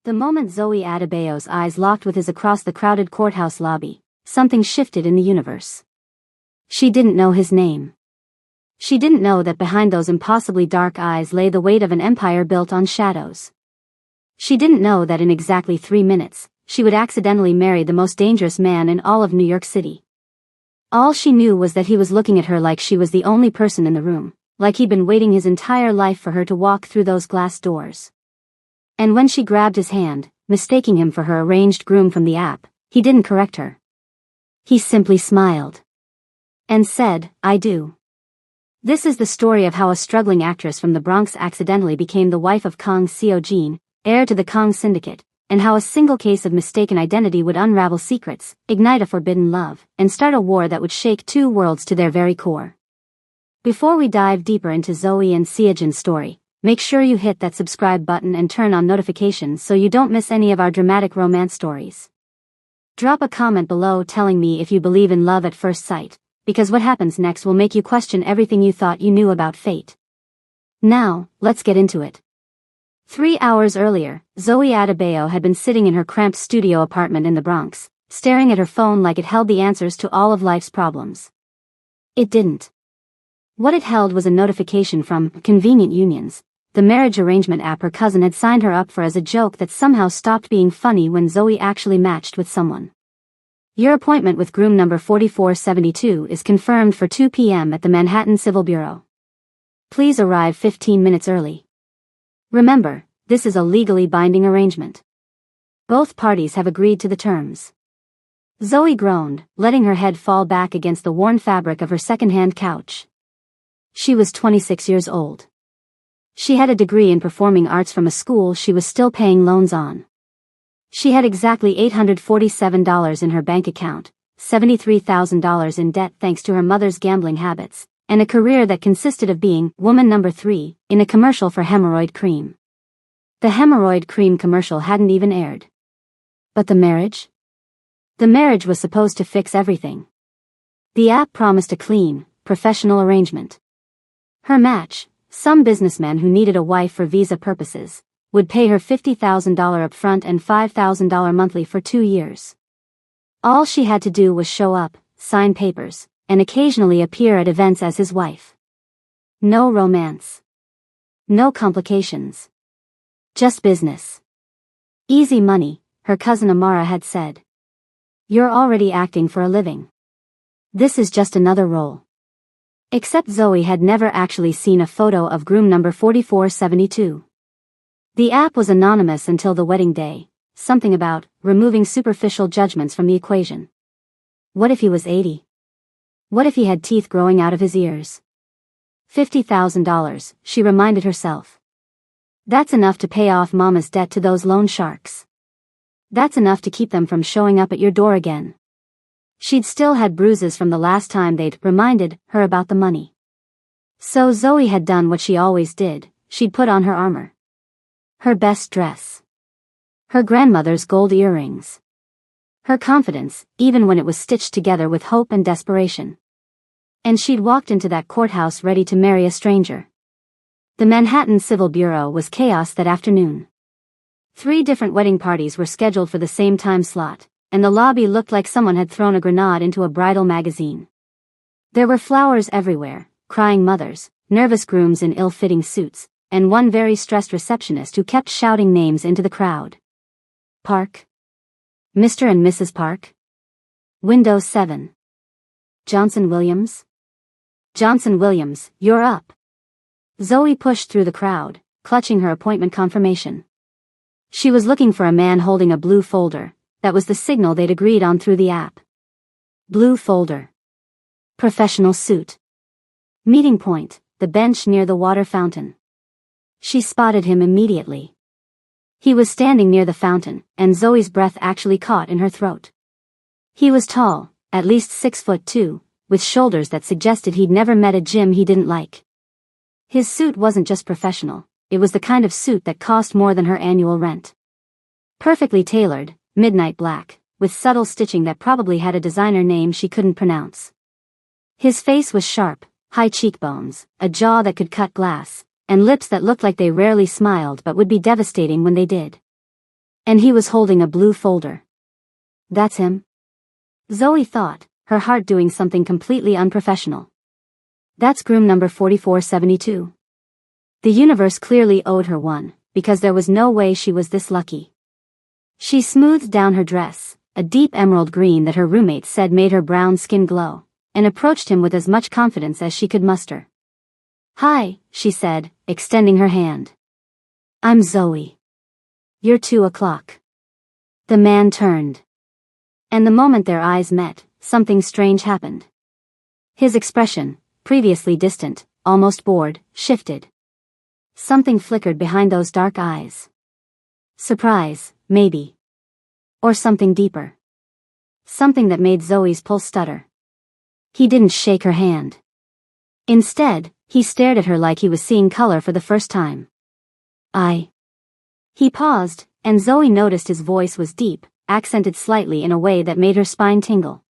The moment Zoe Adebayo's eyes locked with his across the crowded courthouse lobby, something shifted in the universe. She didn't know his name. She didn't know that behind those impossibly dark eyes lay the weight of an empire built on shadows. She didn't know that in exactly 3 minutes, she would accidentally marry the most dangerous man in all of New York City. All she knew was that he was looking at her like she was the only person in the room, like he'd been waiting his entire life for her to walk through those glass doors. And when she grabbed his hand, mistaking him for her arranged groom from the app, he didn't correct her. He simply smiled. And said, "I do." This is the story of how a struggling actress from the Bronx accidentally became the wife of Kong Seo-jin, heir to the Kong syndicate, and how a single case of mistaken identity would unravel secrets, ignite a forbidden love, and start a war that would shake two worlds to their very core. Before we dive deeper into Zoe and Seo-jin's story, make sure you hit that subscribe button and turn on notifications so you don't miss any of our dramatic romance stories. Drop a comment below telling me if you believe in love at first sight, because what happens next will make you question everything you thought you knew about fate. Now, let's get into it. 3 hours earlier, Zoe Adebayo had been sitting in her cramped studio apartment in the Bronx, staring at her phone like it held the answers to all of life's problems. It didn't. What it held was a notification from Convenient Unions, the marriage arrangement app her cousin had signed her up for as a joke that somehow stopped being funny when Zoe actually matched with someone. Your appointment with groom number 4472 is confirmed for 2 p.m. at the Manhattan Civil Bureau. Please arrive 15 minutes early. Remember, this is a legally binding arrangement. Both parties have agreed to the terms. Zoe groaned, letting her head fall back against the worn fabric of her second-hand couch. She was 26 years old. She had a degree in performing arts from a school she was still paying loans on. She had exactly $847 in her bank account, $73,000 in debt thanks to her mother's gambling habits, and a career that consisted of being woman number 3 in a commercial for hemorrhoid cream. The hemorrhoid cream commercial hadn't even aired. But the marriage? The marriage was supposed to fix everything. The app promised a clean, professional arrangement. Her match, some businessman who needed a wife for visa purposes, would pay her $50,000 upfront and $5,000 monthly for 2 years. All she had to do was show up, sign papers, and occasionally appear at events as his wife. No romance. No complications. Just business. Easy money, her cousin Amara had said. You're already acting for a living. This is just another role. Except Zoe had never actually seen a photo of groom number 4472. The app was anonymous until the wedding day, something about removing superficial judgments from the equation. What if he was 80? What if he had teeth growing out of his ears? $50,000, she reminded herself. That's enough to pay off Mama's debt to those loan sharks. That's enough to keep them from showing up at your door again. She'd still had bruises from the last time they'd reminded her about the money. So Zoe had done what she always did, she'd put on her armor. Her best dress. Her grandmother's gold earrings. Her confidence, even when it was stitched together with hope and desperation. And she'd walked into that courthouse ready to marry a stranger. The Manhattan Civil Bureau was chaos that afternoon. 3 different wedding parties were scheduled for the same time slot, and the lobby looked like someone had thrown a grenade into a bridal magazine. There were flowers everywhere, crying mothers, nervous grooms in ill-fitting suits, and one very stressed receptionist who kept shouting names into the crowd. Park. Mr. and Mrs. Park. Window 7. Johnson Williams. Johnson Williams, you're up. Zoe pushed through the crowd, clutching her appointment confirmation. She was looking for a man holding a blue folder. That was the signal they'd agreed on through the app. Blue folder. Professional suit. Meeting point, the bench near the water fountain. She spotted him immediately. He was standing near the fountain, and Zoe's breath actually caught in her throat. He was tall, at least 6'2", with shoulders that suggested he'd never met a gym he didn't like. His suit wasn't just professional, it was the kind of suit that cost more than her annual rent. Perfectly tailored, midnight black, with subtle stitching that probably had a designer name she couldn't pronounce. His face was sharp, high cheekbones, a jaw that could cut glass, and lips that looked like they rarely smiled but would be devastating when they did. And he was holding a blue folder. That's him? Zoe thought, her heart doing something completely unprofessional. That's groom number 4472. The universe clearly owed her one, because there was no way she was this lucky. She smoothed down her dress, a deep emerald green that her roommates said made her brown skin glow, and approached him with as much confidence as she could muster. Hi, she said, extending her hand. I'm Zoe. You're 2 o'clock. The man turned. And the moment their eyes met, something strange happened. His expression, previously distant, almost bored, shifted. Something flickered behind those dark eyes. Surprise, maybe. Or something deeper. Something that made Zoe's pulse stutter. He didn't shake her hand. Instead, he stared at her like he was seeing color for the first time. He paused, and Zoe noticed his voice was deep, accented slightly in a way that made her spine tingle.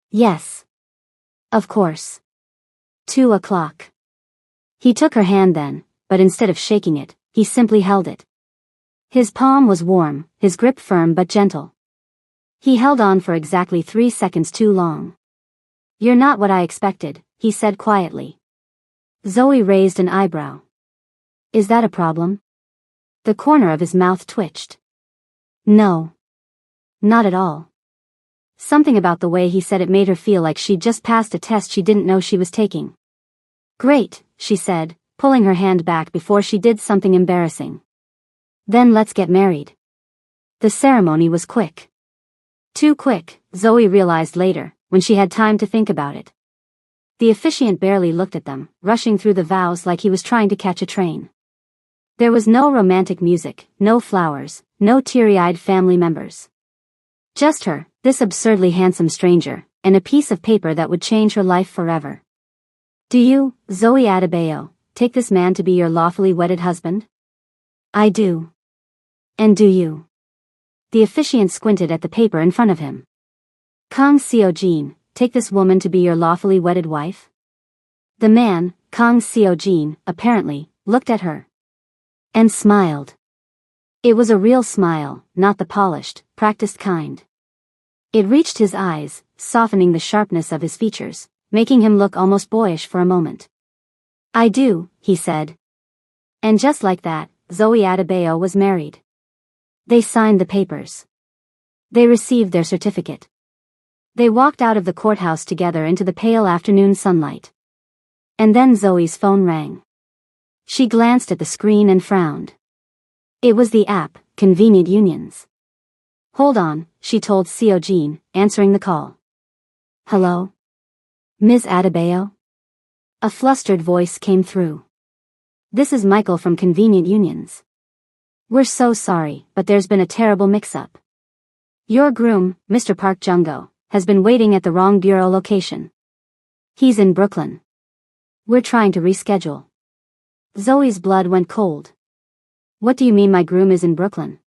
Yes. Of course. 2 o'clock. He took her hand then, but instead of shaking it, he simply held it. His palm was warm, his grip firm but gentle. He held on for exactly 3 seconds too long. You're not what I expected, he said quietly. Zoe raised an eyebrow. Is that a problem? The corner of his mouth twitched. No. Not at all. Something about the way he said it made her feel like she'd just passed a test she didn't know she was taking. Great, she said, pulling her hand back before she did something embarrassing. Then let's get married. The ceremony was quick. Too quick, Zoe realized later, when she had time to think about it. The officiant barely looked at them, rushing through the vows like he was trying to catch a train. There was no romantic music, no flowers, no teary-eyed family members. Just her, this absurdly handsome stranger, and a piece of paper that would change her life forever. Do you, Zoe Adebayo, take this man to be your lawfully wedded husband? I do. And do you? The officiant squinted at the paper in front of him. Kang Seo-jin, take this woman to be your lawfully wedded wife? The man, Kang Seo-jin, apparently, looked at her. And smiled. It was a real smile, not the polished, practiced kind. It reached his eyes, softening the sharpness of his features, making him look almost boyish for a moment. I do, he said. And just like that, Zoe Adebayo was married. They signed the papers. They received their certificate. They walked out of the courthouse together into the pale afternoon sunlight. And then Zoe's phone rang. She glanced at the screen and frowned. It was the app, Convenient Unions. Hold on, she told Seo-jin, answering the call. Hello? Ms. Adebayo? A flustered voice came through. This is Michael from Convenient Unions. We're so sorry, but there's been a terrible mix-up. Your groom, Mr. Park Jung-go, has been waiting at the wrong bureau location. He's in Brooklyn. We're trying to reschedule. Zoe's blood went cold. What do you mean my groom is in Brooklyn?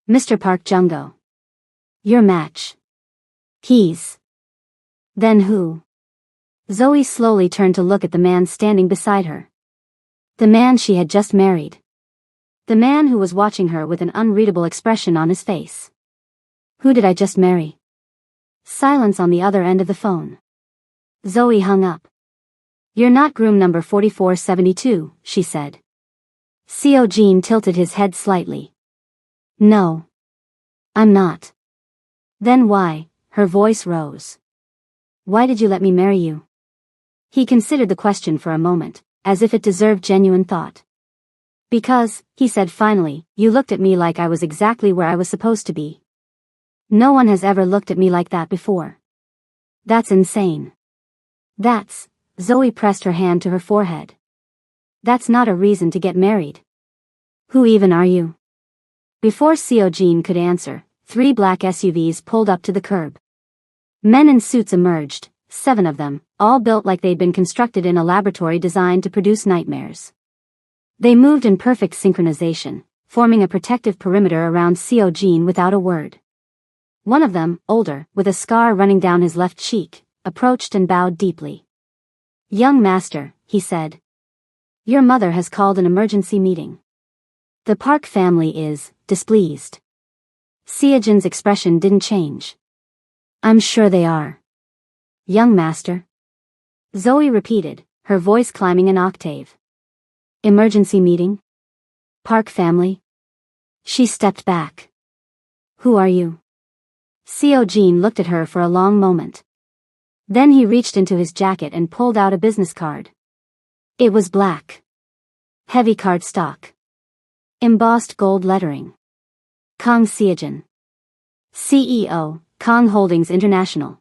Mr. Park Jung-go. Your match. He's. Then who? Zoe slowly turned to look at the man standing beside her. The man she had just married. The man who was watching her with an unreadable expression on his face. Who did I just marry? Silence on the other end of the phone. Zoe hung up. You're not groom number 4472, she said. Seo-jin tilted his head slightly. No. I'm not. Then why? Her voice rose. Why did you let me marry you? He considered the question for a moment, as if it deserved genuine thought. Because, he said finally, you looked at me like I was exactly where I was supposed to be. No one has ever looked at me like that before. That's insane. That's, Zoe pressed her hand to her forehead. That's not a reason to get married. Who even are you? Before Seo-jin could answer, 3 black SUVs pulled up to the curb. Men in suits emerged, 7 of them, all built like they'd been constructed in a laboratory designed to produce nightmares. They moved in perfect synchronization, forming a protective perimeter around Seo-jin without a word. One of them, older, with a scar running down his left cheek, approached and bowed deeply. Young master, he said. Your mother has called an emergency meeting. The Park family is displeased. Seojin's expression didn't change. I'm sure they are. Young master. Zoe repeated, her voice climbing an octave. Emergency meeting? Park family? She stepped back. Who are you? Seojin looked at her for a long moment. Then he reached into his jacket and pulled out a business card. It was black. Heavy cardstock. Embossed gold lettering. Kang Seojin. CEO, Kang Holdings International.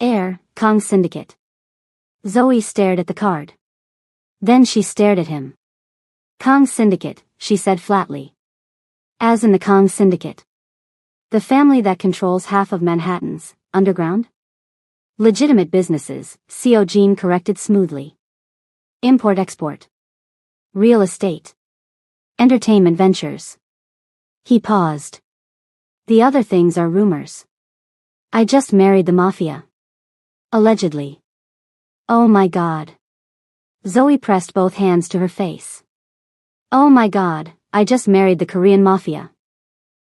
Heir, Kang Syndicate. Zoe stared at the card. Then she stared at him. Kang Syndicate, she said flatly. As in the Kang Syndicate. The family that controls half of Manhattan's underground? Legitimate businesses, Seojin corrected smoothly. Import-export. Real estate. Entertainment ventures. He paused. The other things are rumors. I just married the mafia. Allegedly. Oh my God. Zoe pressed both hands to her face. Oh my God, I just married the Korean Mafia.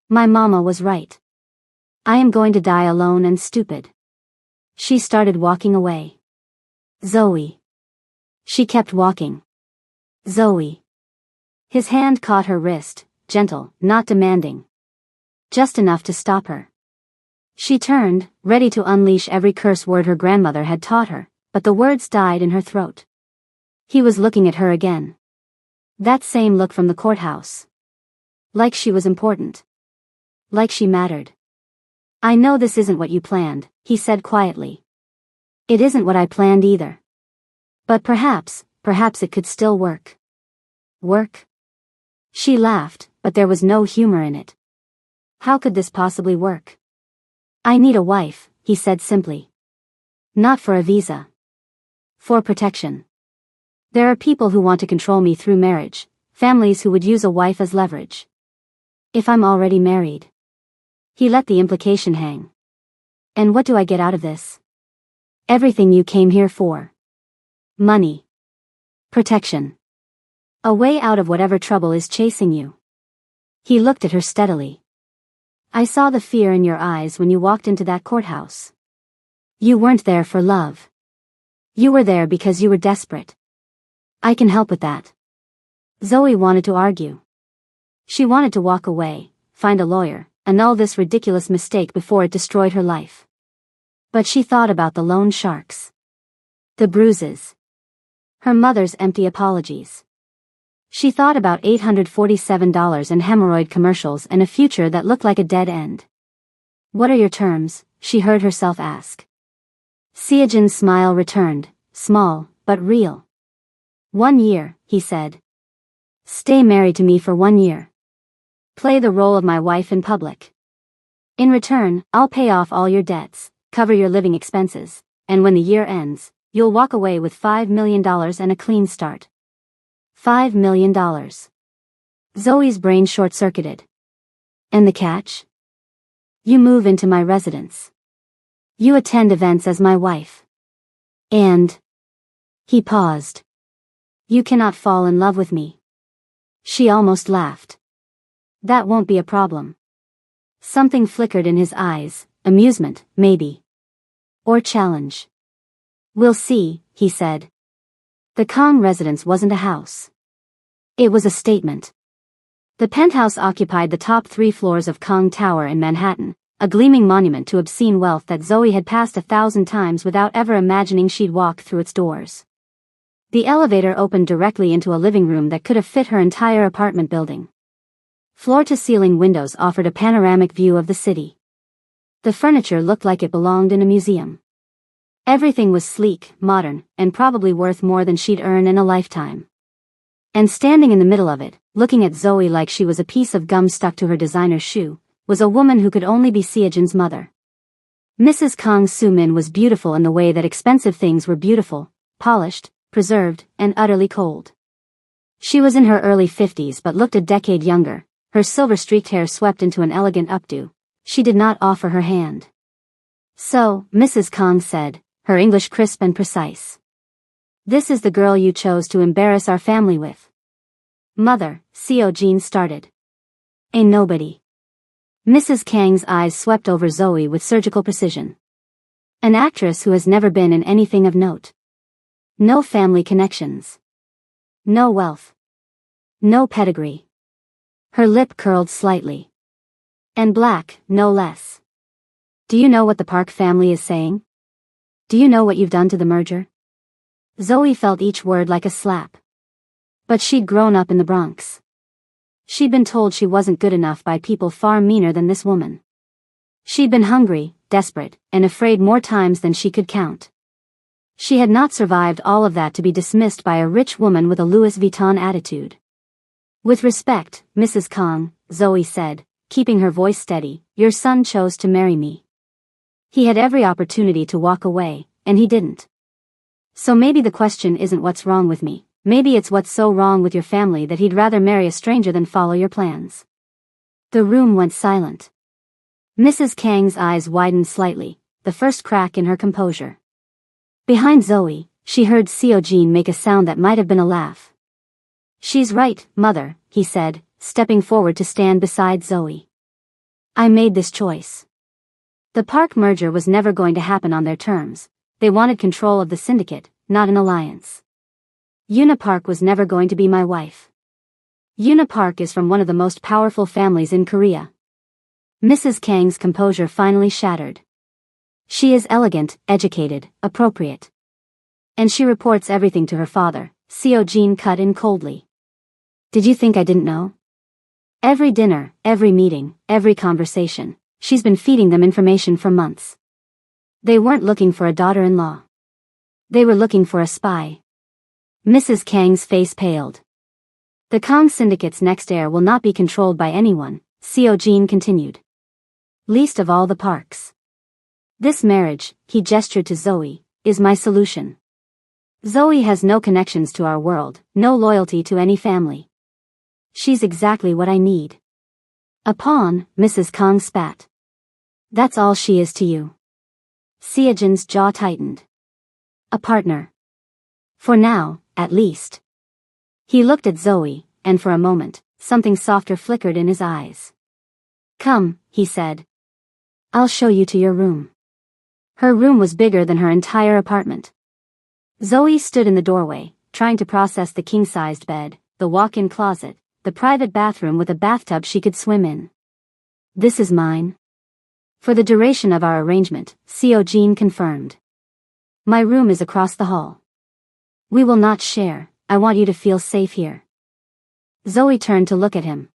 My mama was right. I am going to die alone and stupid. She started walking away. Zoe. She kept walking. Zoe. His hand caught her wrist, gentle, not demanding. Just enough to stop her. She turned, ready to unleash every curse word her grandmother had taught her, but the words died in her throat. He was looking at her again. That same look from the courthouse. Like she was important. Like she mattered. I know this isn't what you planned, he said quietly. It isn't what I planned either. But perhaps it could still work. Work? She laughed, but there was no humor in it. How could this possibly work? I need a wife, he said simply. Not for a visa. For protection. There are people who want to control me through marriage, families who would use a wife as leverage. If I'm already married. He let the implication hang. And what do I get out of this? Everything you came here for. Money. Protection. A way out of whatever trouble is chasing you. He looked at her steadily. I saw the fear in your eyes when you walked into that courthouse. You weren't there for love. You were there because you were desperate. I can help with that. Zoe wanted to argue. She wanted to walk away, find a lawyer, annul this ridiculous mistake before it destroyed her life. But she thought about the loan sharks. The bruises. Her mother's empty apologies. She thought about $847 in hemorrhoid commercials and a future that looked like a dead end. What are your terms? She heard herself ask. Seojin's smile returned, small, but real. 1 year, he said. Stay married to me for 1 year. Play the role of my wife in public. In return, I'll pay off all your debts, cover your living expenses, and when the year ends, you'll walk away with $5 million and a clean start. $5 million. Zoe's brain short-circuited. And the catch? You move into my residence. You attend events as my wife. And... He paused. You cannot fall in love with me. She almost laughed. That won't be a problem. Something flickered in his eyes, amusement, maybe. Or challenge. We'll see, he said. The Kang residence wasn't a house. It was a statement. The penthouse occupied the top 3 floors of Kang Tower in Manhattan, a gleaming monument to obscene wealth that Zoe had passed 1,000 times without ever imagining she'd walk through its doors. The elevator opened directly into a living room that could have fit her entire apartment building. Floor-to-ceiling windows offered a panoramic view of the city. The furniture looked like it belonged in a museum. Everything was sleek, modern, and probably worth more than she'd earn in a lifetime. And standing in the middle of it, looking at Zoe like she was a piece of gum stuck to her designer shoe, was a woman who could only be Seojin's mother. Mrs. Kang Soo-min was beautiful in the way that expensive things were beautiful, polished, preserved, and utterly cold. She was in her early 50s but looked a decade younger, her silver-streaked hair swept into an elegant updo. She did not offer her hand. So, Mrs. Kang said, her English crisp and precise. This is the girl you chose to embarrass our family with. Mother, Seojin started. A nobody. Mrs. Kang's eyes swept over Zoe with surgical precision. An actress who has never been in anything of note. No family connections. No wealth. No pedigree. Her lip curled slightly. And black, no less. Do you know what the Park family is saying? Do you know what you've done to the merger? Zoe felt each word like a slap. But she'd grown up in the Bronx. She'd been told she wasn't good enough by people far meaner than this woman. She'd been hungry, desperate, and afraid more times than she could count. She had not survived all of that to be dismissed by a rich woman with a Louis Vuitton attitude. With respect, Mrs. Kang, Zoe said, keeping her voice steady, your son chose to marry me. He had every opportunity to walk away, and he didn't. So maybe the question isn't what's wrong with me, maybe it's what's so wrong with your family that he'd rather marry a stranger than follow your plans. The room went silent. Mrs. Kang's eyes widened slightly, the first crack in her composure. Behind Zoe, she heard Seo-jin make a sound that might have been a laugh. She's right, mother, he said, stepping forward to stand beside Zoe. I made this choice. The Park merger was never going to happen on their terms. They wanted control of the syndicate, not an alliance. Yuna Park was never going to be my wife. Yuna Park is from one of the most powerful families in Korea. Mrs. Kang's composure finally shattered. She is elegant, educated, appropriate. And she reports everything to her father, Seo-jin cut in coldly. Did you think I didn't know? Every dinner, every meeting, every conversation, she's been feeding them information for months. They weren't looking for a daughter-in-law. They were looking for a spy. Mrs. Kang's face paled. The Kang syndicate's next heir will not be controlled by anyone, Seo-jin continued. Least of all the Parks. This marriage, he gestured to Zoe, is my solution. Zoe has no connections to our world, no loyalty to any family. She's exactly what I need. A pawn, Mrs. Kang spat. That's all she is to you. Seo-jin's jaw tightened. A partner. For now, at least. He looked at Zoe, and for a moment, something softer flickered in his eyes. Come, he said. I'll show you to your room. Her room was bigger than her entire apartment. Zoe stood in the doorway, trying to process the king-sized bed, the walk-in closet, the private bathroom with a bathtub she could swim in. This is mine. For the duration of our arrangement, Seo-jin confirmed. My room is across the hall. We will not share, I want you to feel safe here. Zoe turned to look at him.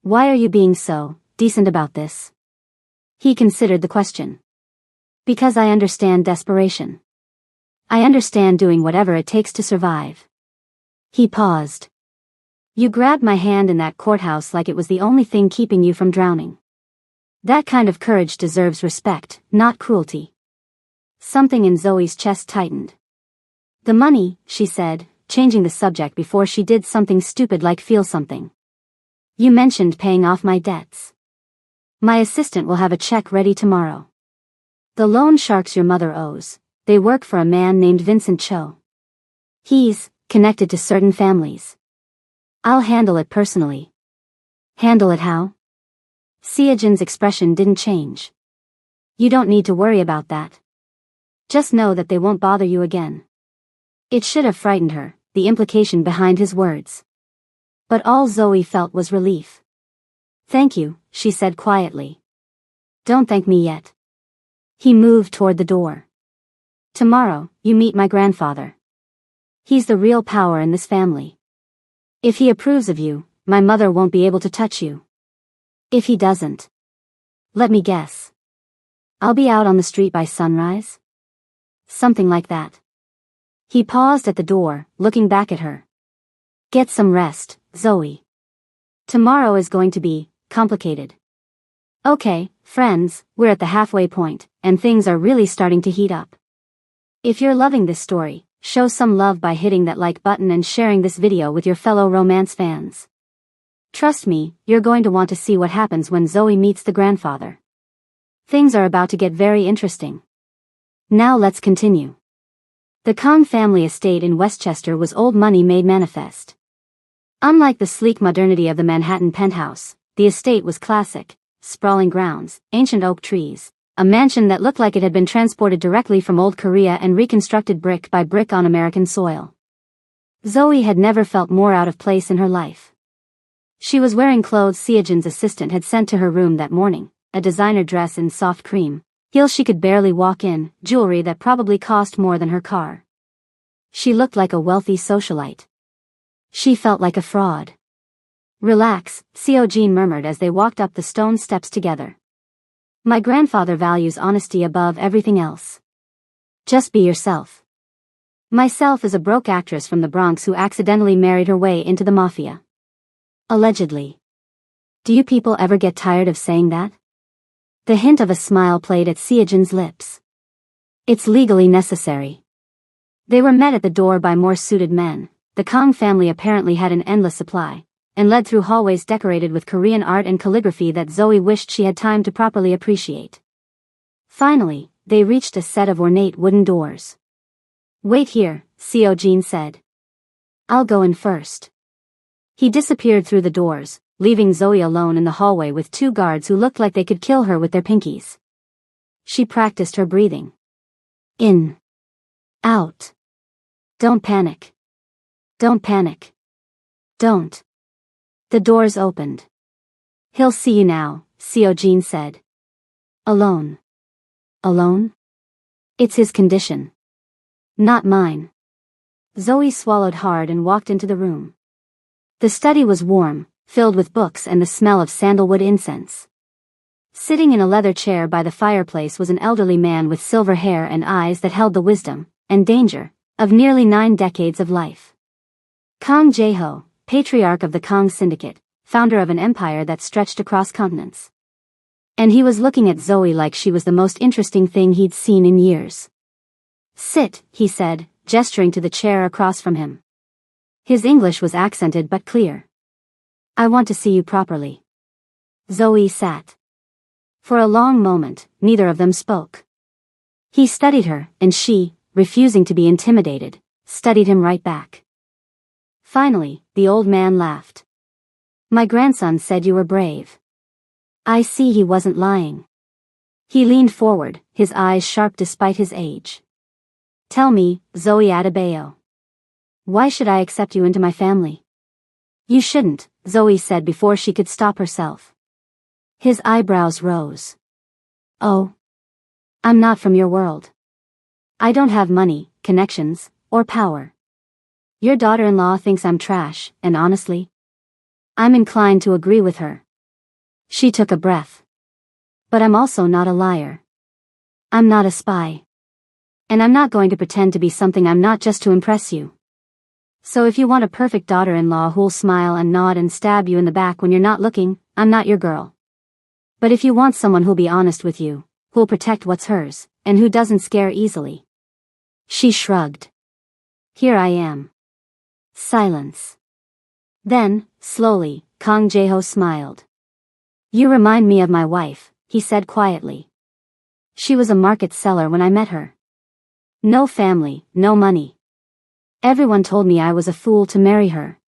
Why are you being so decent about this? He considered the question. Because I understand desperation. I understand doing whatever it takes to survive. He paused. You grabbed my hand in that courthouse like it was the only thing keeping you from drowning. That kind of courage deserves respect, not cruelty. Something in Zoe's chest tightened. The money, she said, changing the subject before she did something stupid like feel something. You mentioned paying off my debts. My assistant will have a check ready tomorrow. The loan sharks your mother owes, they work for a man named Vincent Cho. He's connected to certain families. I'll handle it personally. Handle it how? Seo-jin's expression didn't change. You don't need to worry about that. Just know that they won't bother you again. It should have frightened her, the implication behind his words. But all Zoe felt was relief. Thank you, she said quietly. Don't thank me yet. He moved toward the door. Tomorrow, you meet my grandfather. He's the real power in this family. If he approves of you, my mother won't be able to touch you. If he doesn't. Let me guess. I'll be out on the street by sunrise? Something like that. He paused at the door, looking back at her. Get some rest, Zoe. Tomorrow is going to be complicated. Okay, friends, we're at the halfway point, and things are really starting to heat up. If you're loving this story, show some love by hitting that like button and sharing this video with your fellow romance fans. Trust me, you're going to want to see what happens when Zoe meets the grandfather. Things are about to get very interesting. Now let's continue. The Kang family estate in Westchester was old money made manifest. Unlike the sleek modernity of the Manhattan penthouse, the estate was classic, sprawling grounds, ancient oak trees, a mansion that looked like it had been transported directly from old Korea and reconstructed brick by brick on American soil. Zoe had never felt more out of place in her life. She was wearing clothes Seojin's assistant had sent to her room that morning, a designer dress in soft cream, heels she could barely walk in, jewelry that probably cost more than her car. She looked like a wealthy socialite. She felt like a fraud. "Relax," Seojin murmured as they walked up the stone steps together. "My grandfather values honesty above everything else. Just be yourself." "Myself is a broke actress from the Bronx who accidentally married her way into the mafia." "Allegedly. Do you people ever get tired of saying that?" The hint of a smile played at Seojin's lips. "It's legally necessary." They were met at the door by more suited men. The Kang family apparently had an endless supply, and led through hallways decorated with Korean art and calligraphy that Zoe wished she had time to properly appreciate. Finally, they reached a set of ornate wooden doors. "Wait here," Seojin said. "I'll go in first." He disappeared through the doors, leaving Zoe alone in the hallway with two guards who looked like they could kill her with their pinkies. She practiced her breathing. In. Out. Don't panic. Don't panic. Don't. The doors opened. "He'll see you now," Seojin said. "Alone." "Alone?" "It's his condition. Not mine." Zoe swallowed hard and walked into the room. The study was warm, filled with books and the smell of sandalwood incense. Sitting in a leather chair by the fireplace was an elderly man with silver hair and eyes that held the wisdom and danger of nearly 9 decades of life. Kang Jae-ho, patriarch of the Kang Syndicate, founder of an empire that stretched across continents. And he was looking at Zoe like she was the most interesting thing he'd seen in years. "Sit," he said, gesturing to the chair across from him. His English was accented but clear. "I want to see you properly." Zoe sat. For a long moment, neither of them spoke. He studied her, and she, refusing to be intimidated, studied him right back. Finally, the old man laughed. "My grandson said you were brave." I see he wasn't lying. He leaned forward, his eyes sharp despite his age. "Tell me, Zoe Adebayo. Why should I accept you into my family?" "You shouldn't," Zoe said before she could stop herself. His eyebrows rose. "Oh. I'm not from your world. I don't have money, connections, or power. Your daughter-in-law thinks I'm trash, and honestly, I'm inclined to agree with her." She took a breath. "But I'm also not a liar. I'm not a spy. And I'm not going to pretend to be something I'm not just to impress you. So if you want a perfect daughter-in-law who'll smile and nod and stab you in the back when you're not looking, I'm not your girl. But if you want someone who'll be honest with you, who'll protect what's hers, and who doesn't scare easily." She shrugged. "Here I am." Silence. Then, slowly, Kang Jae-ho smiled. "You remind me of my wife," he said quietly. "She was a market seller when I met her. No family, no money. Everyone told me I was a fool to marry her."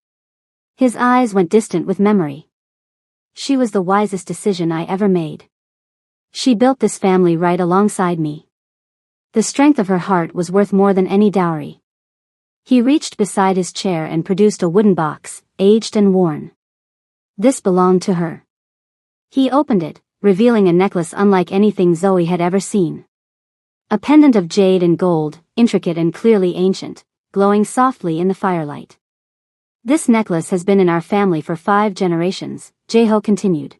His eyes went distant with memory. "She was the wisest decision I ever made. She built this family right alongside me. The strength of her heart was worth more than any dowry." He reached beside his chair and produced a wooden box, aged and worn. This belonged to her. He opened it, revealing a necklace unlike anything Zoe had ever seen. A pendant of jade and gold, intricate and clearly ancient, glowing softly in the firelight. "This necklace has been in our family for 5 generations, Jae-ho continued.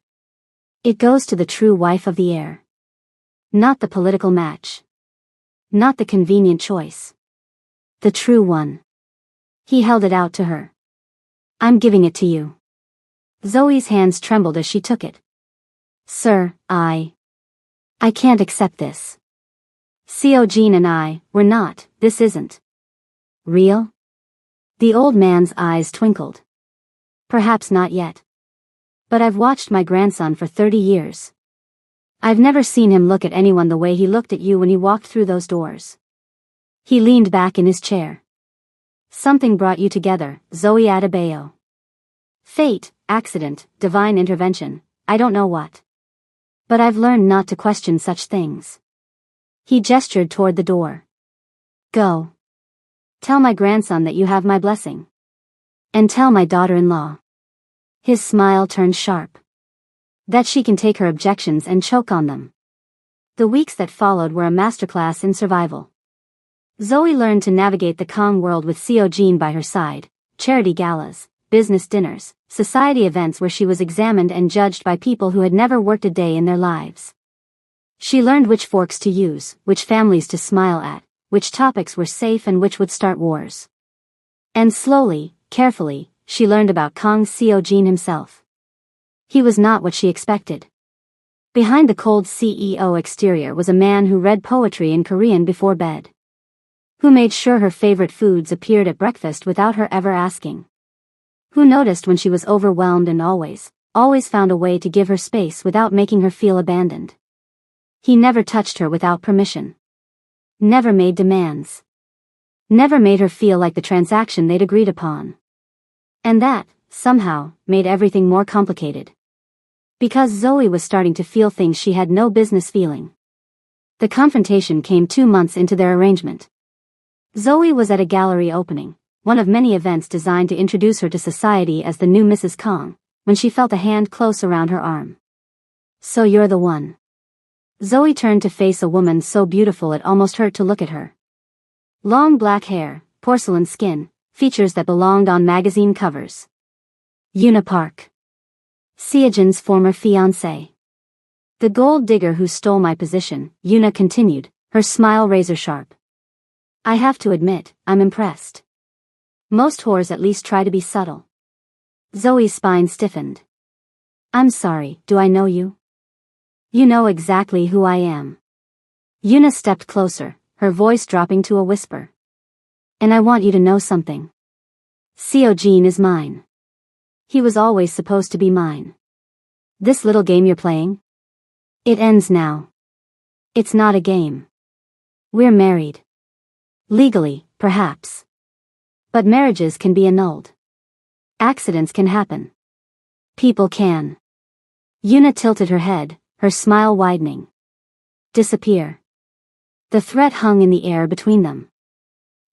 "It goes to the true wife of the heir. Not the political match. Not the convenient choice. The true one." He held it out to her. "I'm giving it to you." Zoe's hands trembled as she took it. "Sir, I can't accept this. Seojin and we're not, this isn't real?" The old man's eyes twinkled. "Perhaps not yet. But I've watched my grandson for 30 years. I've never seen him look at anyone the way he looked at you when he walked through those doors." He leaned back in his chair. "Something brought you together, Zoe Adebayo. Fate, accident, divine intervention, I don't know what. But I've learned not to question such things. He gestured toward the door. Go. Tell my grandson that you have my blessing. And tell my daughter-in-law. His smile turned sharp. That she can take her objections and choke on them. The weeks that followed were a masterclass in survival. Zoe learned to navigate the Kong world with Seo Jin by her side, charity galas, business dinners, society events where she was examined and judged by people who had never worked a day in their lives. She learned which forks to use, which families to smile at, which topics were safe and which would start wars. And slowly, carefully, she learned about Kong Seo Jin himself. He was not what she expected. Behind the cold CEO exterior was a man who read poetry in Korean before bed. Who made sure her favorite foods appeared at breakfast without her ever asking. Who noticed when she was overwhelmed and always found a way to give her space without making her feel abandoned. He never touched her without permission. Never made demands. Never made her feel like the transaction they'd agreed upon. And that, somehow, made everything more complicated. Because Zoe was starting to feel things she had no business feeling. The confrontation came 2 months into their arrangement. Zoe was at a gallery opening, one of many events designed to introduce her to society as the new Mrs. Kong, when she felt a hand close around her arm. So you're the one. Zoe turned to face a woman so beautiful it almost hurt to look at her. Long black hair, porcelain skin, features that belonged on magazine covers. Yuna Park. Seojin's former fiancé. The gold digger who stole my position, Yuna continued, her smile razor sharp. I have to admit, I'm impressed. Most whores at least try to be subtle. Zoe's spine stiffened. I'm sorry, do I know you? You know exactly who I am. Yuna stepped closer, her voice dropping to a whisper. And I want you to know something. Seo Jin is mine. He was always supposed to be mine. This little game you're playing? It ends now. It's not a game. We're married. Legally, perhaps. But marriages can be annulled. Accidents can happen. People can. Yuna tilted her head, her smile widening. Disappear. The threat hung in the air between them.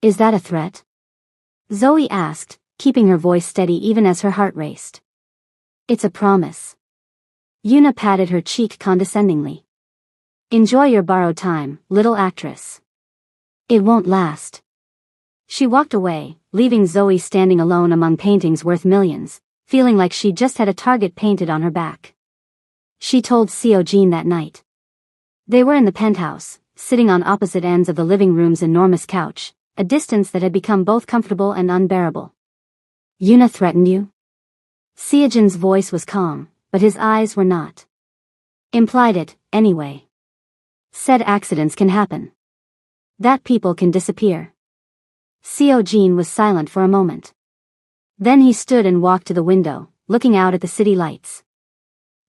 Is that a threat? Zoe asked, keeping her voice steady even as her heart raced. It's a promise. Yuna patted her cheek condescendingly. Enjoy your borrowed time, little actress. It won't last. She walked away, leaving Zoe standing alone among paintings worth millions, feeling like she just had a target painted on her back. She told Seo Jin that night. They were in the penthouse, sitting on opposite ends of the living room's enormous couch, a distance that had become both comfortable and unbearable. Yuna threatened you? Seojin's voice was calm, but his eyes were not. Implied it, anyway. Said accidents can happen. That people can disappear. Seo Jin was silent for a moment. Then he stood and walked to the window, looking out at the city lights.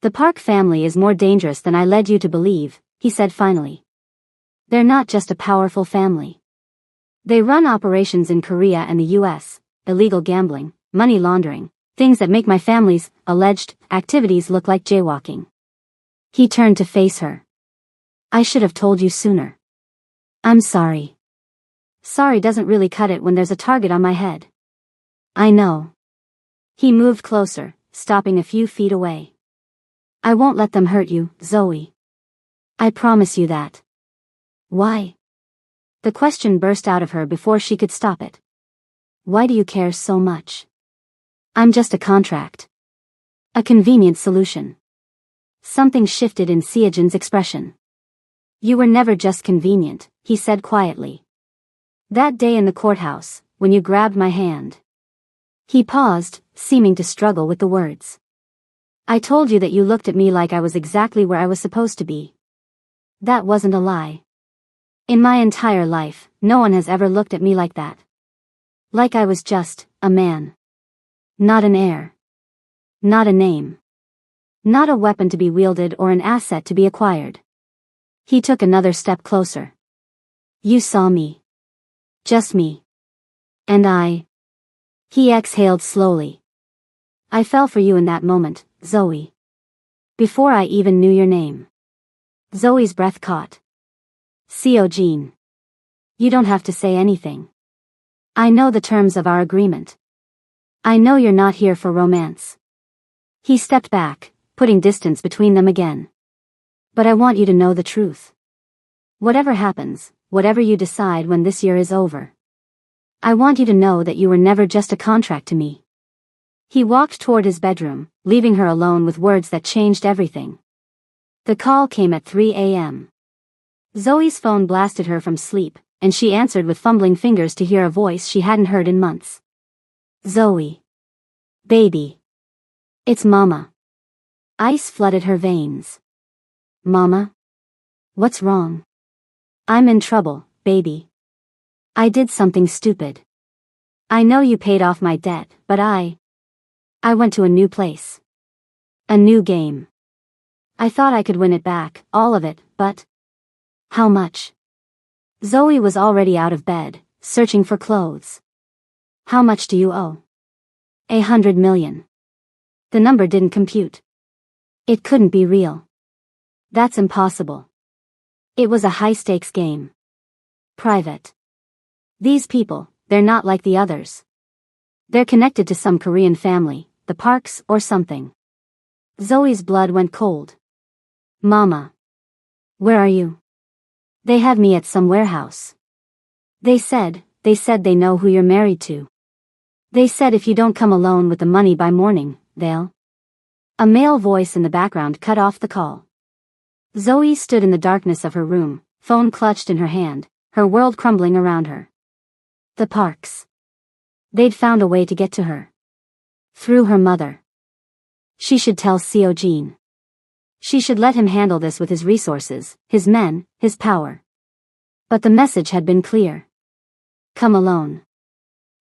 The Park family is more dangerous than I led you to believe, he said finally. They're not just a powerful family. They run operations in Korea and the US, illegal gambling, money laundering, things that make my family's alleged activities look like jaywalking. He turned to face her. I should have told you sooner. I'm sorry. Sorry doesn't really cut it when there's a target on my head. I know. He moved closer, stopping a few feet away. I won't let them hurt you, Zoe. I promise you that. Why? The question burst out of her before she could stop it. Why do you care so much? I'm just a contract. A convenient solution. Something shifted in Seojin's expression. You were never just convenient, he said quietly. That day in the courthouse, when you grabbed my hand. He paused, seeming to struggle with the words. I told you that you looked at me like I was exactly where I was supposed to be. That wasn't a lie. In my entire life, no one has ever looked at me like that. Like I was just a man. Not an heir. Not a name. Not a weapon to be wielded or an asset to be acquired. He took another step closer. You saw me. Just me. And I. He exhaled slowly. I fell for you in that moment, Zoe. Before I even knew your name. Zoe's breath caught. Jean. You don't have to say anything. I know the terms of our agreement. I know you're not here for romance. He stepped back, putting distance between them again. But I want you to know the truth. Whatever happens, whatever you decide when this year is over, I want you to know that you were never just a contract to me. He walked toward his bedroom, leaving her alone with words that changed everything. The call came at 3 a.m. Zoe's phone blasted her from sleep, and she answered with fumbling fingers to hear a voice she hadn't heard in months. Zoe. Baby. It's Mama. Ice flooded her veins. Mama? What's wrong? I'm in trouble, baby. I did something stupid. I know you paid off my debt, but I went to a new place. A new game. I thought I could win it back, all of it, but how much? Zoe was already out of bed, searching for clothes. How much do you owe? 100 million. The number didn't compute. It couldn't be real. That's impossible. It was a high-stakes game. Private. These people, they're not like the others. They're connected to some Korean family, the Parks or something. Zoe's blood went cold. Mama. Where are you? They have me at some warehouse. They said they know who you're married to. They said if you don't come alone with the money by morning, they'll. A male voice in the background cut off the call. Zoe stood in the darkness of her room, phone clutched in her hand, her world crumbling around her. The Parks. They'd found a way to get to her. Through her mother. She should tell Jean. She should let him handle this with his resources, his men, his power. But the message had been clear. Come alone.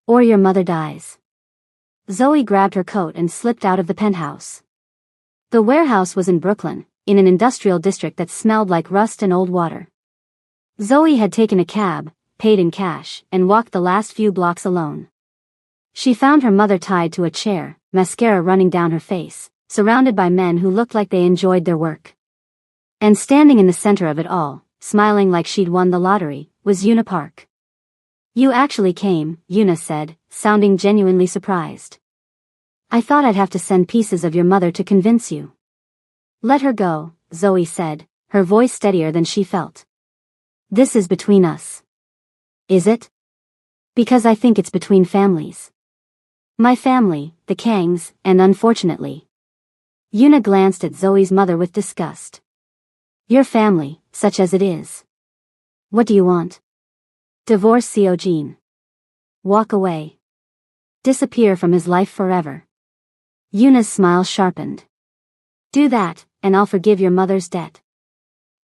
Or your mother dies. Zoe grabbed her coat and slipped out of the penthouse. The warehouse was in Brooklyn, in an industrial district that smelled like rust and old water. Zoe had taken a cab, paid in cash, and walked the last few blocks alone. She found her mother tied to a chair, mascara running down her face, surrounded by men who looked like they enjoyed their work. And standing in the center of it all, smiling like she'd won the lottery, was Yuna Park. You actually came, Yuna said, sounding genuinely surprised. I thought I'd have to send pieces of your mother to convince you. Let her go, Zoe said, her voice steadier than she felt. This is between us. Is it? Because I think it's between families. My family, the Kangs, and unfortunately. Yuna glanced at Zoe's mother with disgust. Your family, such as it is. What do you want? Divorce Jean. Walk away. Disappear from his life forever. Yuna's smile sharpened. Do that, and I'll forgive your mother's debt.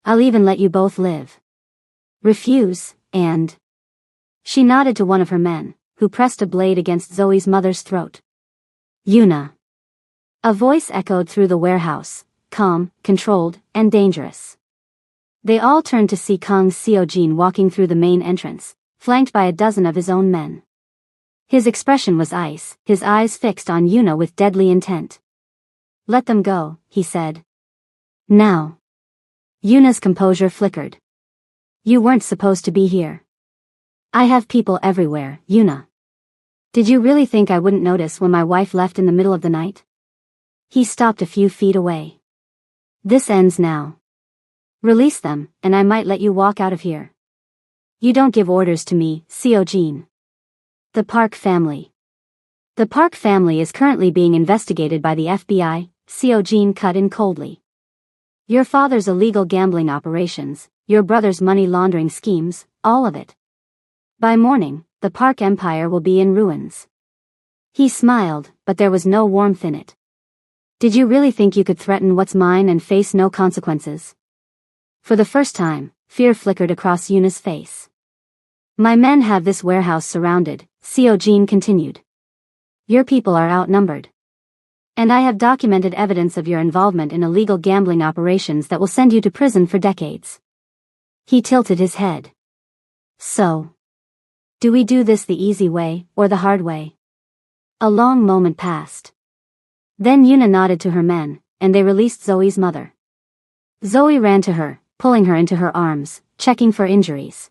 I'll even let you both live. Refuse, and... She nodded to one of her men, who pressed a blade against Zoe's mother's throat. Yuna. A voice echoed through the warehouse, calm, controlled, and dangerous. They all turned to see Kang Seo-jin walking through the main entrance, flanked by a dozen of his own men. His expression was ice, his eyes fixed on Yuna with deadly intent. Let them go, he said. Now. Yuna's composure flickered. You weren't supposed to be here. I have people everywhere, Yuna. Did you really think I wouldn't notice when my wife left in the middle of the night? He stopped a few feet away. This ends now. Release them, and I might let you walk out of here. You don't give orders to me, Seo-jin. The Park family. The Park family is currently being investigated by the FBI, Seo-jin cut in coldly. Your father's illegal gambling operations, your brother's money laundering schemes, all of it. By morning, the Park empire will be in ruins. He smiled, but there was no warmth in it. Did you really think you could threaten what's mine and face no consequences? For the first time, fear flickered across Yuna's face. My men have this warehouse surrounded, Seo-jin continued. Your people are outnumbered. And I have documented evidence of your involvement in illegal gambling operations that will send you to prison for decades. He tilted his head. So. Do we do this the easy way, or the hard way? A long moment passed. Then Yuna nodded to her men, and they released Zoe's mother. Zoe ran to her, pulling her into her arms, checking for injuries.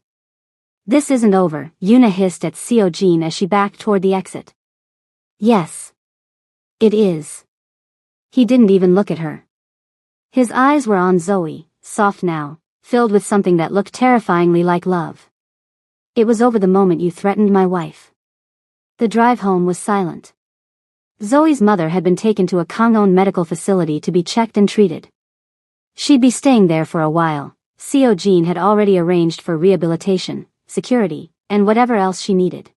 This isn't over, Yuna hissed at Seo-jin as she backed toward the exit. Yes. It is. He didn't even look at her. His eyes were on Zoe, soft now, filled with something that looked terrifyingly like love. It was over the moment you threatened my wife. The drive home was silent. Zoe's mother had been taken to a Kangwon medical facility to be checked and treated. She'd be staying there for a while. Seo-jin had already arranged for rehabilitation, security, and whatever else she needed.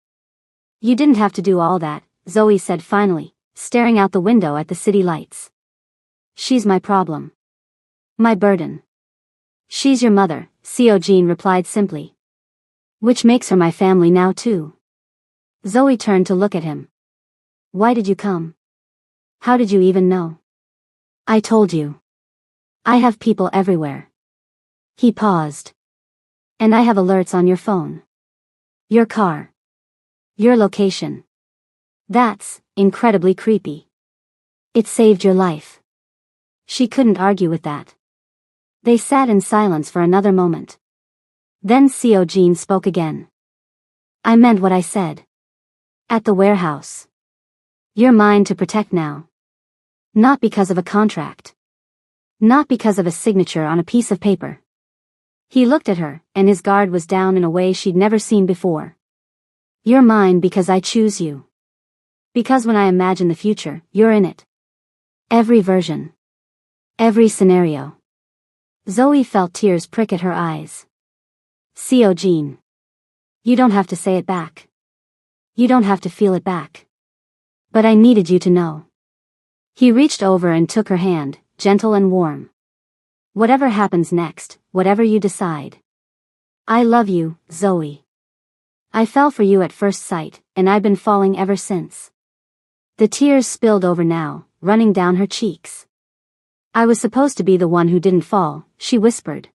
You didn't have to do all that, Zoe said finally, staring out the window at the city lights. She's my problem. My burden. She's your mother, Seo-jin replied simply. Which makes her my family now too. Zoe turned to look at him. Why did you come? How did you even know? I told you. I have people everywhere. He paused. And I have alerts on your phone. Your car. Your location. That's incredibly creepy. It saved your life. She couldn't argue with that. They sat in silence for another moment. Then Seo-jin spoke again. I meant what I said. At the warehouse. You're mine to protect now. Not because of a contract. Not because of a signature on a piece of paper. He looked at her, and his guard was down in a way she'd never seen before. You're mine because I choose you. Because when I imagine the future, you're in it. Every version. Every scenario. Zoe felt tears prick at her eyes. Seo-jin. You don't have to say it back. You don't have to feel it back. But I needed you to know. He reached over and took her hand, gentle and warm. Whatever happens next, whatever you decide. I love you, Zoe. I fell for you at first sight, and I've been falling ever since. The tears spilled over now, running down her cheeks. I was supposed to be the one who didn't fall, she whispered.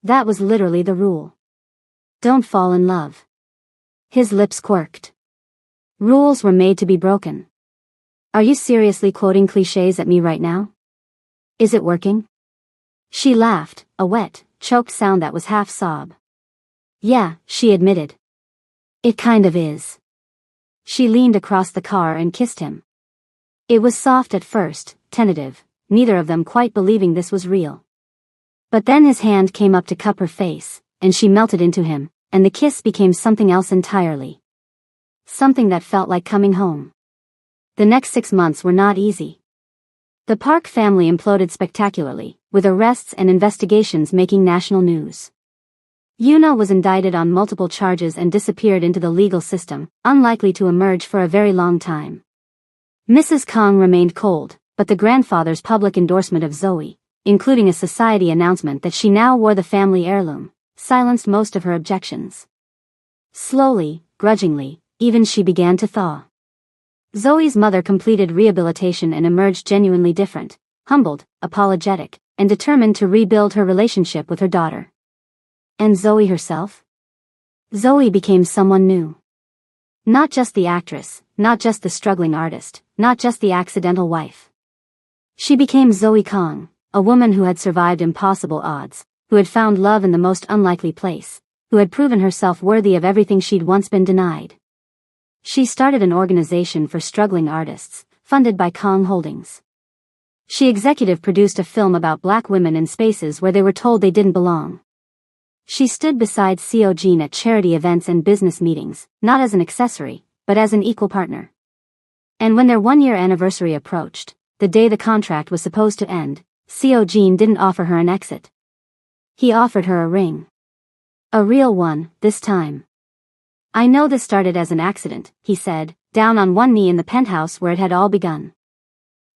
That was literally the rule. Don't fall in love. His lips quirked. Rules were made to be broken. Are you seriously quoting clichés at me right now? Is it working? She laughed, a wet, choked sound that was half sob. Yeah, she admitted. It kind of is. She leaned across the car and kissed him. It was soft at first, tentative, neither of them quite believing this was real. But then his hand came up to cup her face, and she melted into him, and the kiss became something else entirely. Something that felt like coming home. The next 6 months were not easy. The Park family imploded spectacularly, with arrests and investigations making national news. Yuna was indicted on multiple charges and disappeared into the legal system, unlikely to emerge for a very long time. Mrs. Kang remained cold, but the grandfather's public endorsement of Zoe, including a society announcement that she now wore the family heirloom, silenced most of her objections. Slowly, grudgingly, even she began to thaw. Zoe's mother completed rehabilitation and emerged genuinely different, humbled, apologetic, and determined to rebuild her relationship with her daughter. And Zoe herself? Zoe became someone new. Not just the actress, not just the struggling artist, not just the accidental wife. She became Zoe Kang, a woman who had survived impossible odds, who had found love in the most unlikely place, who had proven herself worthy of everything she'd once been denied. She started an organization for struggling artists, funded by Kang Holdings. She executive produced a film about black women in spaces where they were told they didn't belong. She stood beside Seo-jin at charity events and business meetings, not as an accessory, but as an equal partner. And when their one-year anniversary approached, the day the contract was supposed to end, Seo-jin didn't offer her an exit. He offered her a ring. A real one, this time. I know this started as an accident, he said, down on one knee in the penthouse where it had all begun.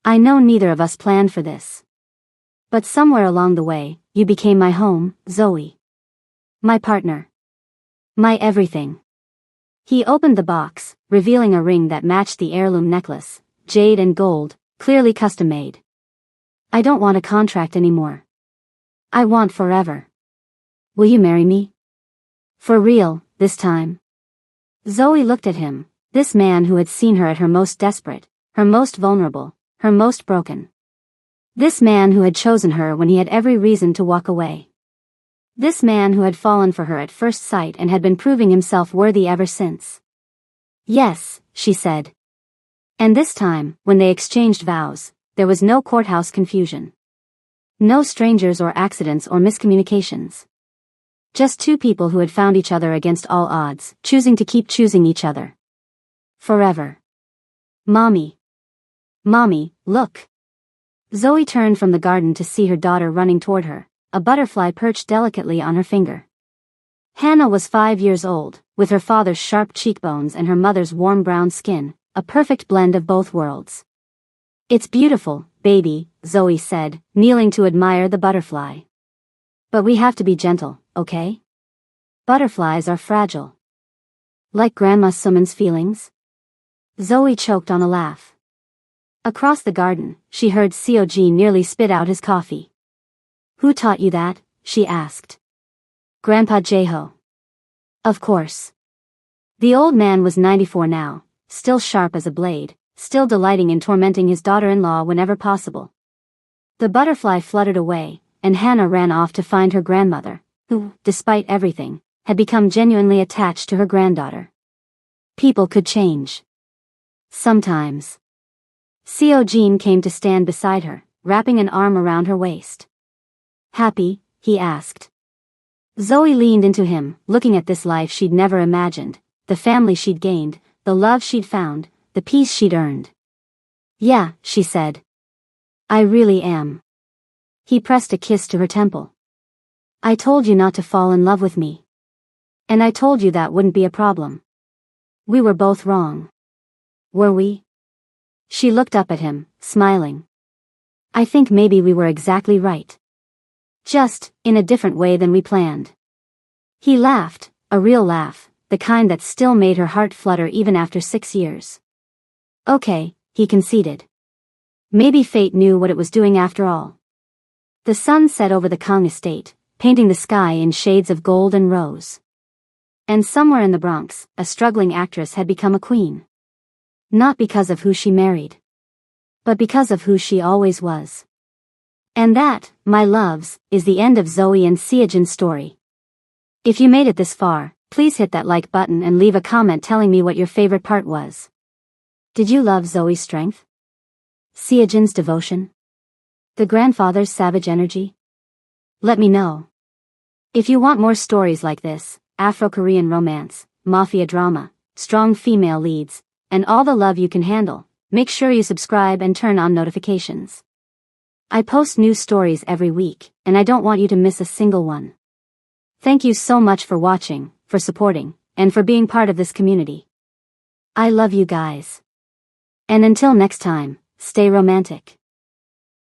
I know neither of us planned for this. But somewhere along the way, you became my home, Zoe. My partner. My everything. He opened the box, revealing a ring that matched the heirloom necklace, jade and gold, clearly custom-made. I don't want a contract anymore. I want forever. Will you marry me? For real, this time. Zoe looked at him, this man who had seen her at her most desperate, her most vulnerable, her most broken. This man who had chosen her when he had every reason to walk away. This man who had fallen for her at first sight and had been proving himself worthy ever since. Yes, she said. And this time, when they exchanged vows, there was no courthouse confusion. No strangers or accidents or miscommunications. Just two people who had found each other against all odds, choosing to keep choosing each other. Forever. Mommy. Mommy, look. Zoe turned from the garden to see her daughter running toward her, a butterfly perched delicately on her finger. Hannah was 5 years old, with her father's sharp cheekbones and her mother's warm brown skin, a perfect blend of both worlds. It's beautiful, baby, Zoe said, kneeling to admire the butterfly. But we have to be gentle, okay? Butterflies are fragile. Like Grandma Suman's feelings? Zoe choked on a laugh. Across the garden, she heard Seoji nearly spit out his coffee. Who taught you that? She asked. Grandpa Jaeho. Of course. The old man was 94 now, still sharp as a blade, still delighting in tormenting his daughter-in-law whenever possible. The butterfly fluttered away, and Hannah ran off to find her grandmother, who, despite everything, had become genuinely attached to her granddaughter. People could change. Sometimes. Seo-jin came to stand beside her, wrapping an arm around her waist. Happy? He asked. Zoe leaned into him, looking at this life she'd never imagined, the family she'd gained, the love she'd found, the peace she'd earned. Yeah, she said. I really am. He pressed a kiss to her temple. I told you not to fall in love with me. And I told you that wouldn't be a problem. We were both wrong. Were we? She looked up at him, smiling. I think maybe we were exactly right. Just, in a different way than we planned. He laughed, a real laugh, the kind that still made her heart flutter even after 6 years. Okay, he conceded. Maybe fate knew what it was doing after all. The sun set over the Kang estate, painting the sky in shades of gold and rose. And somewhere in the Bronx, a struggling actress had become a queen. Not because of who she married. But because of who she always was. And that, my loves, is the end of Zoe and Seojin's story. If you made it this far, please hit that like button and leave a comment telling me what your favorite part was. Did you love Zoe's strength? Seojin's devotion? The grandfather's savage energy? Let me know. If you want more stories like this, Afro-Korean romance, mafia drama, strong female leads, and all the love you can handle, make sure you subscribe and turn on notifications. I post new stories every week, and I don't want you to miss a single one. Thank you so much for watching, for supporting, and for being part of this community. I love you guys. And until next time, stay romantic.